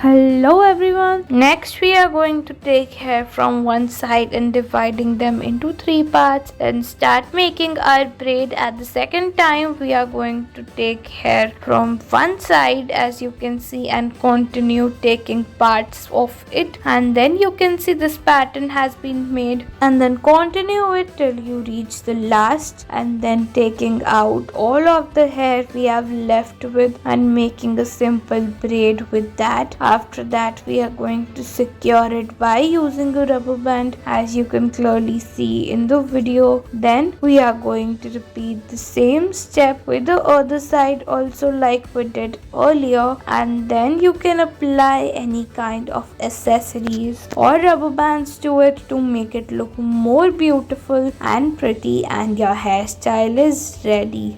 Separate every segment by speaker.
Speaker 1: Hello everyone. Next we are going to take hair from one side and dividing them into three parts and start making our braid. At the second time we are going to take hair from one side, as you can see, and continue taking parts of it, and then you can see this pattern has been made, and then continue it till you reach the last, and then taking out all of the hair we have left with and making a simple braid with that. After that we are going to secure it by using a rubber band, as you can clearly see in the video. Then we are going to repeat the same step with the other side also, like we did earlier, and then you can apply any kind of accessories or rubber bands to it to make it look more beautiful and pretty, and your hairstyle is ready.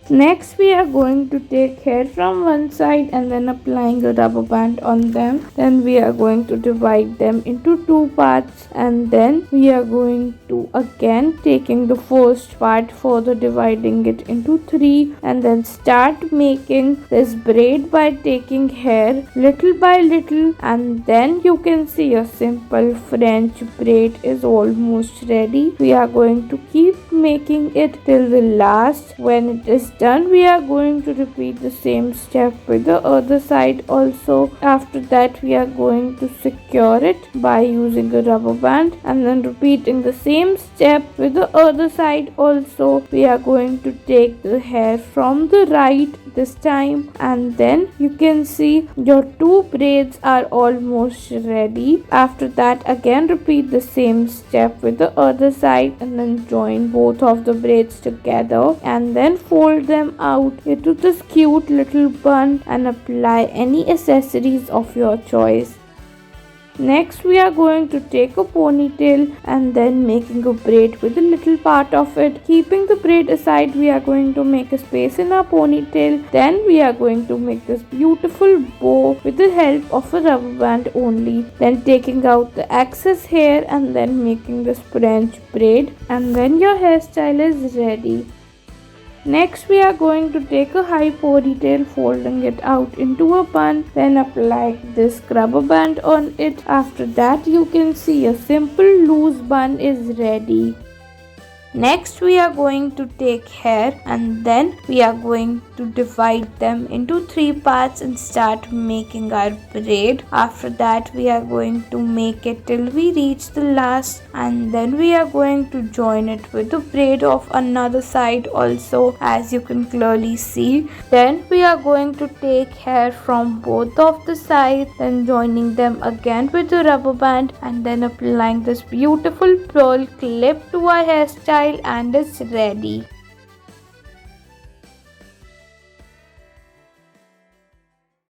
Speaker 1: Next we are going to take hair from one side and then applying a rubber band on them. Then we are going to divide them into two parts, and then we are going to again taking the first part, further dividing it into three, and then start making this braid by taking hair little by little, and then you can see a simple French braid is almost ready. We are going to keep making it till the last. When it is done, we are going to repeat the same step with the other side also. After that we are going to secure it by using a rubber band, and then repeating the same step with the other side also. We are going to take the hair from the right this time, and then you can see your two braids are almost ready. After that again repeat the same step with the other side, and then join both of the braids together, and then fold them out into this cute little bun and apply any accessories of your choice. Next we are going to take a ponytail and then making a braid with a little part of it. Keeping the braid aside, we are going to make a space in our ponytail. Then we are going to make this beautiful bow with the help of a rubber band only. Then taking out the excess hair and then making this French braid, and then your hairstyle is ready. Next we are going to take a high ponytail, folding it out into a bun, then apply this rubber band on it. After that you can see a simple loose bun is ready. Next we are going to take hair and then we are going to divide them into three parts and start making our braid. After that we are going to make it till we reach the last, and then we are going to join it with the braid of another side also, as you can clearly see. Then we are going to take hair from both of the sides, then joining them again with the rubber band, and then applying this beautiful pearl clip to our hairstyle, and it's ready.